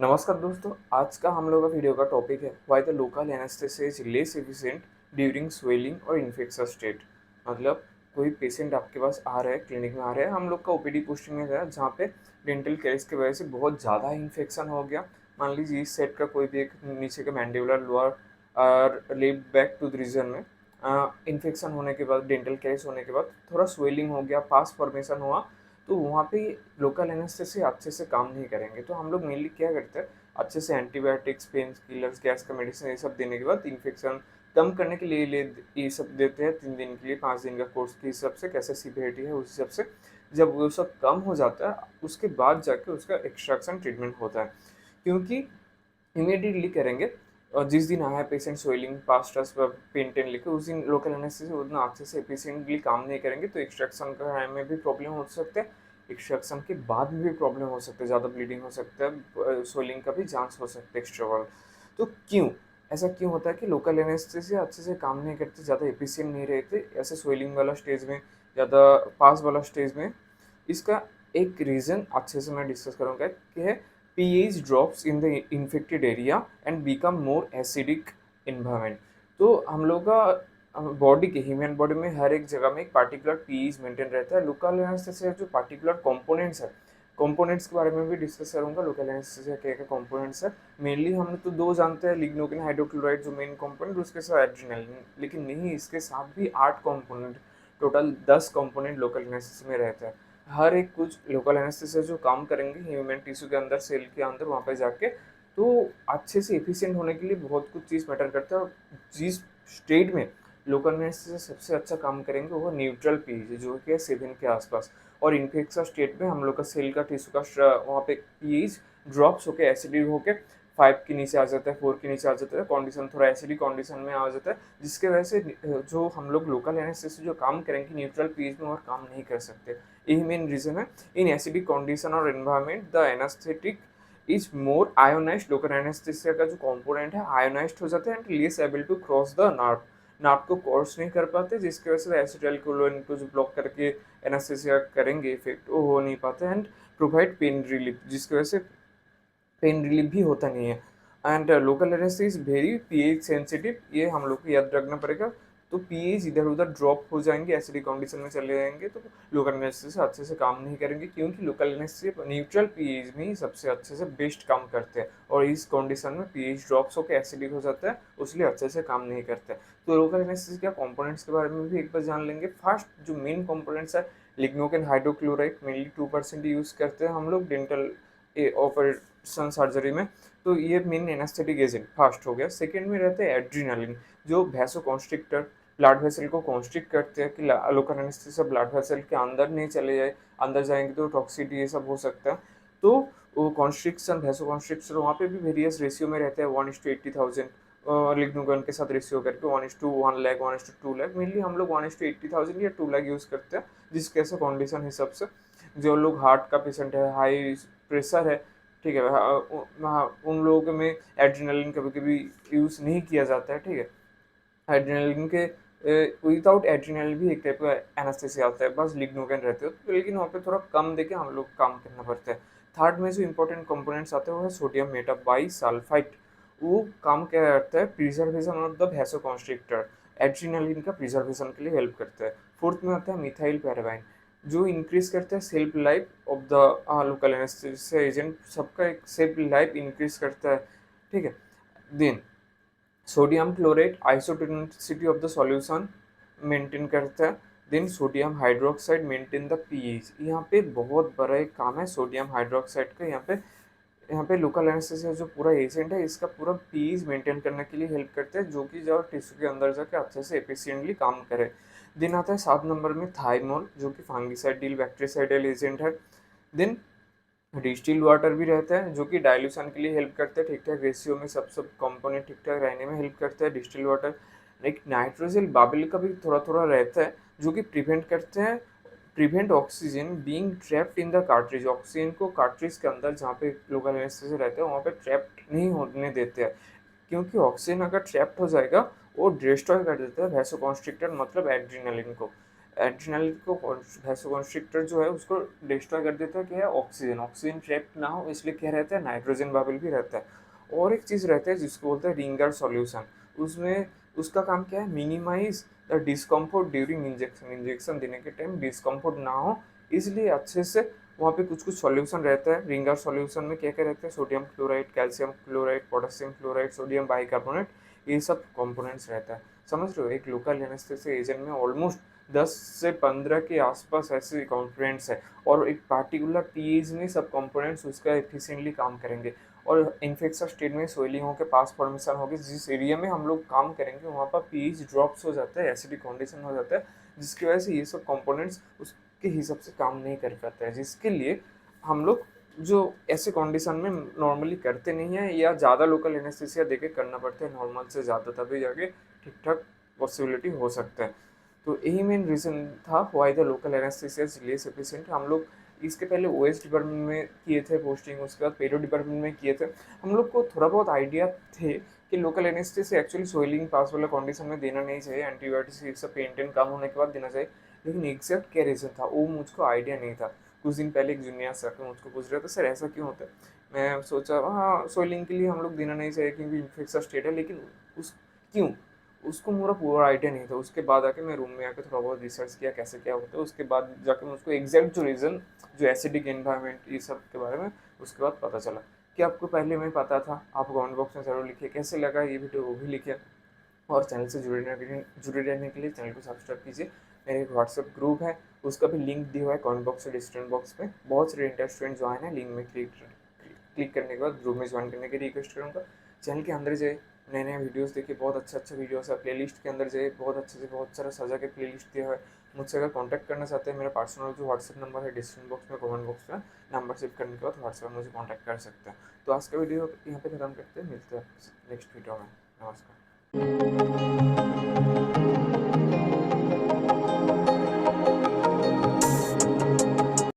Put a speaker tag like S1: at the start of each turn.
S1: नमस्कार दोस्तों, आज का हम लोग का वीडियो का टॉपिक है why the local anaesthesia is less efficient during swelling और इन्फेक्शन स्टेट। मतलब कोई पेशेंट आपके पास आ रहा है, क्लिनिक में आ रहा है, हम लोग का ओपीडी पोस्टिंग में गया जहाँ पे डेंटल केयर्स की वजह से बहुत ज़्यादा इन्फेक्शन हो गया। मान लीजिए इस सेट का कोई भी एक नीचे का मैंडिबुलर लोअर और लेफ्ट बैक टूथ रीजन में इन्फेक्शन होने के बाद, डेंटल केयर्स होने के बाद थोड़ा स्वेलिंग हो गया, पास फॉर्मेशन हुआ, तो वहाँ पे लोकल एनेस्थेसिया अच्छे से काम नहीं करेंगे। तो हम लोग मेनली क्या करते हैं, अच्छे से एंटीबायोटिक्स, पेन किलर्स, गैस का मेडिसिन ये सब देने के बाद इन्फेक्शन कम करने के लिए ये सब देते हैं 3 दिन के लिए, 5 दिन का कोर्स के हिसाब से कैसे सीवियरिटी है उस हिसाब से। जब वो सब कम हो जाता है उसके बाद जाके उसका एक्सट्रैक्शन ट्रीटमेंट होता है, क्योंकि इमीडिएटली करेंगे और जिस दिन आया पेशेंट स्वेलिंग पास्टर्स पर पेन टेन लेके उस दिन लोकल एनेस्थेसिया उतना अच्छे से एफिशिएंटली काम नहीं करेंगे, तो एक्सट्रैक्शन का टाइम में भी प्रॉब्लम हो सकता है, एक्सट्रैक्शन के बाद में भी प्रॉब्लम हो सकता है, ज़्यादा ब्लीडिंग हो सकता है, स्वेलिंग का भी चांस हो सकता है एक्स्ट्रा। तो क्यों ऐसा क्यों होता है कि लोकल एनेस्थेसिया अच्छे से काम नहीं करते, ज़्यादा एफिशिएंट नहीं रहते ऐसे स्वेलिंग वाला स्टेज में, ज़्यादा पास वाला स्टेज में? इसका एक रीज़न अच्छे से मैं डिस्कस करूँगा कि है pH drops in the infected area and become more acidic environment। तो हम लोग का बॉडी के ह्यूमन बॉडी में हर एक जगह में एक पार्टिकुलर pH मेंटेन रहता है। लोकल एनेस्थेसिया जो पार्टिकुलर कंपोनेंट्स है, कंपोनेंट्स के बारे में भी डिस्कस करूंगा। लोकल एनेस्थेसिया क्या क्या कंपोनेंट्स है, मेनली हम तो दो जानते हैं, लिग्नोकेन हाइड्रोक्लोराइड जो मेन कंपोनेंट, उसके साथ एड्रेनालिन, लेकिन नहीं, इसके साथ भी 8 component, total 10 component local anaesthesia में रहता है। हर एक कुछ लोकल एनेस्थेसिया जो काम करेंगे ह्यूमन टिश्यू के अंदर, सेल के अंदर, वहाँ पे जाके तो अच्छे से एफिशिएंट होने के लिए बहुत कुछ चीज़ मैटर करता है। और जिस स्टेट में लोकल एनेस्थेसिया सबसे अच्छा काम करेंगे वो न्यूट्रल पीएच है, जो कि है 7 के आसपास। और इन्फेक्शन स्टेट में हम लोग का सेल का टिश्यू का वहाँ पे पीएच ड्रॉप्स होकर एसिडिक होकर 5 के नीचे आ जाता है, 4 के नीचे आ जाता है, कंडीशन थोड़ा एसिडिक कंडीशन में आ जाता है, जिसके वजह से जो हम लोग लोकल एनेस्थेसिया जो काम करेंगे न्यूट्रल पीएच में और काम नहीं कर सकते। यही मेन रीजन है। इन एसिडिक कंडीशन और environment the anaesthetic is more ionised. Local anaesthesia का जो कंपोनेंट है आयोनाइज्ड हो जाता है and less able to cross the nerve, नाप को क्रॉस नहीं कर पाते, जिसकी वजह से एसिटाइलकोलाइन को जो ब्लॉक करके एनास्थेसिया करेंगे इफेक्ट, वो हो नहीं पाते एंड प्रोवाइड पेन रिलीफ, जिसकी वजह से पेन रिलीफ भी होता नहीं है। And local anaesthesia is very pH sensitive, ये हम लोग को याद रखना पड़ेगा। तो पीएच इधर उधर ड्रॉप हो जाएंगे, एसिडिक कंडीशन में चले जाएंगे, तो लोकल एनेस्थेसिया अच्छे से काम नहीं करेंगे, क्योंकि लोकल एनेस्थेसिया न्यूट्रल पीएच में ही सबसे अच्छे से बेस्ट काम करते हैं, और इस कंडीशन में पीएच ड्रॉप्स होकर एसिडिक हो जाता है, उसलिए अच्छे से काम नहीं करते। तो लोकल एनेस्थेसिया के कंपोनेंट्स के बारे में भी एक बार जान लेंगे। फर्स्ट जो मेन कंपोनेंट्स है, लिग्नोकेन हाइड्रोक्लोराइड, मेनली 2% यूज़ करते हैं हम लोग डेंटल ऑपरेशन सर्जरी में। तो ये मेन एनास्थेटिक एजेंट फर्स्ट हो गया। सेकेंड में रहते हैं एड्रीनालिन, जो वैसोकॉन्स्ट्रिक्टर, ब्लड वेसल को कॉन्स्ट्रिक्ट करते हैं कि लोकल एनेस्थेसिया ब्लड वेसल के अंदर नहीं चले जाए, अंदर जाएंगे तो टॉक्सिटी ये सब हो सकता है। तो वो कॉन्स्ट्रिक्शन, वैसो कॉन्स्ट्रिक्शन, वहाँ पे भी वेरियस रेशियो में रहते हैं, 1:80,000 लिग्नोगन के साथ रेशियो करके 1:1 लाख, 1:2 लाख। मेनली हम लोग 1:80,000 या 2 लाख यूज़ करते हैं, जिस कैसे कंडीशन हिसाब से। जो लोग हार्ट का पेशेंट है, हाई प्रेशर है, ठीक है, उन लोगों में एड्रेनालिन कभी कभी यूज़ नहीं किया जाता है, ठीक है। एड्रेनालिन के विदाउट एड्रेनालिन भी एक टाइप का एनास्थेसिया आता है, बस लिग्नोकेन रहते हो तो, लेकिन वहाँ पे थोड़ा कम देके हम लोग काम करना पड़ता है। थर्ड में जो इंपॉर्टेंट कंपोनेंट्स आते हैं वो है सोडियम मेटाबाइसल्फाइड। वो काम क्या करता है, preservation of the vasoconstrictor, adrenaline का प्रिजर्वेशन के लिए हेल्प करता है। फोर्थ में आता है मिथाइल पैराबाइन, जो इंक्रीज करता है shelf life of the local anaesthesia agent, सबका एक सेल्फ लाइफ इंक्रीज करता है, ठीक है। Then sodium chloride isotonicity of the solution maintain करता है। Then sodium hydroxide maintain the pH. यहाँ पे बहुत बड़ा एक काम है सोडियम हाइड्रोक्साइड का। यहाँ पे लोकल एनेस्थेसिया जो पूरा एजेंट है इसका पूरा पीएच मेंटेन करने के लिए हेल्प करते हैं, जो कि जब टिश्यू के अंदर जाके अच्छे से एफिशिएंटली काम करे। देन आता है 7 नंबर में थाइमोल, जो कि फंगिसाइडिल बैक्टीरियासाइडल एजेंट है। देन डिस्टिल वाटर भी रहता है, जो कि डाइल्यूशन के लिए हेल्प करता है, ठीक ठाक रेशियो में सब कंपोनेंट ठीक ठाक रहने में हेल्प करता है डिस्टिल वाटर। एक नाइट्रोजल बाबिल का भी थोड़ा थोड़ा रहता है, जो कि प्रिवेंट करते हैं, prevent oxygen being trapped in the cartridge. Oxygen को कार्ट्रिज के अंदर जहाँ पे लोकल एनेस्थेसिया रहते हैं वहाँ पे ट्रैप्ड नहीं होने देते हैं, क्योंकि ऑक्सीजन अगर ट्रैप्ड हो जाएगा वो डिस्ट्रॉय कर देता है वैसोकॉन्स्ट्रिक्टर मतलब एड्रेनालिन को। एड्रेनालिन को वैसोकंस्ट्रिक्टर जो है उसको डिस्ट्रॉय कर देता है, क्या है, ऑक्सीजन, ऑक्सीजन ट्रैप ना हो इसलिए क्या रहता है, नाइट्रोजन बबल भी रहता है। और एक चीज़ रहता है जिसको बोलते हैं रिंगर सॉल्यूशन, उसमें उसका काम क्या है, minimise the discomfort during injection, injection देने के टाइम डिस्कम्फर्ट ना हो इसलिए अच्छे से वहाँ पे कुछ कुछ सॉल्यूशन रहता है। रिंगर सॉल्यूशन में क्या क्या रहता है, sodium chloride, calcium chloride, potassium chloride, sodium bicarbonate, ये सब कंपोनेंट्स रहता है। समझ रहे हो, एक लोकल एनेस्थेसिया एजेंट में ऑलमोस्ट 10 से 15 के आसपास ऐसे कंपोनेंट्स है और एक पार्टिकुलर पीएच में सब कंपोनेंट्स उसका एफिशिएंटली काम करेंगे। और इन्फेक्शन स्टेट में स्वेलिंग के पास फॉर्मेशन होगी, जिस एरिया में हम लोग काम करेंगे वहाँ पर पीएच ड्रॉप्स हो जाता है, एसिडिक कंडीशन हो जाता है, जिसकी वजह से ये सब कंपोनेंट्स उसके हिसाब से काम नहीं कर पाता है, जिसके लिए हम लोग जो ऐसे कंडीशन में नॉर्मली करते नहीं है या ज़्यादा लोकल एनेस्थेसिया देके करना पड़ता है नॉर्मल से ज़्यादा, तभी जाके ठीक ठाक पॉसिबिलिटी हो सकता है। तो यही मेन रीज़न था why the local anaesthesia is less efficient. हम लोग इसके पहले ओएस डिपार्टमेंट में किए थे पोस्टिंग, उसके बाद पेडो डिपार्टमेंट में किए थे। हम लोग को थोड़ा बहुत आइडिया थे कि लोकल एनेस्थेसिया एक्चुअली स्वेलिंग पास वाला कंडीशन में देना नहीं चाहिए, एंटीबायोटिक्स ये सब पेन टेन कम होने के बाद देना चाहिए, लेकिन एग्जैक्ट क्या रीज़न था वो मुझको आइडिया नहीं था। कुछ दिन पहले एक जूनियर सर मुझको पूछ रहे थे, सर ऐसा क्यों होता है। मैं सोचा हाँ स्वेलिंग के लिए हम लोग देना नहीं चाहिए क्योंकि इन्फेक्शन स्टेट है, लेकिन उस क्यों, उसको मेरा पूरा आइडिया नहीं था। उसके बाद आके मैं रूम में आके थोड़ा बहुत रिसर्च किया कैसे क्या होता है, उसके बाद जाके मैं उसको एग्जैक्ट जो रीज़न, जो एसिडिक एनवायरनमेंट ये सब के बारे में उसके बाद पता चला। कि आपको पहले में पता था, आप कमेंट बॉक्स में ज़रूर लिखिए कैसे लगा ये वीडियो, वो भी लिखिए। और चैनल से जुड़े रहने के लिए चैनल को सब्सक्राइब कीजिए। मेरे एक व्हाट्सएप ग्रुप है, उसका भी लिंक दिया हुआ है कमेंट बॉक्स और डिस्क्रिप्शन बॉक्स में। बहुत सारे इंटरेस्ट स्टूडेंट ज्वाइन है, लिंक में क्लिक करने के बाद ग्रुप में ज्वाइन करने की रिक्वेस्ट करूँगा। चैनल के अंदर जाइए, नए नए वीडियोस देखिए, बहुत अच्छा वीडियोस है। प्लेलिस्ट के अंदर जाइए, बहुत अच्छे से बहुत सारा सजा के प्लेलिस्ट दिया हुआ है। मुझसे अगर कॉन्टैक्ट करना चाहते हैं, मेरा पर्सनल जो व्हाट्सएप नंबर है डिस्क्रिप्शन बॉक्स में, कमेंट बॉक्स में नंबर सेव करने के बाद व्हाट्सएप में मुझे कॉन्टैक्ट कर सकते हैं। तो आज का वीडियो यहाँ पे खत्म करते हैं, मिलते हैं नेक्स्ट वीडियो में। नमस्कार।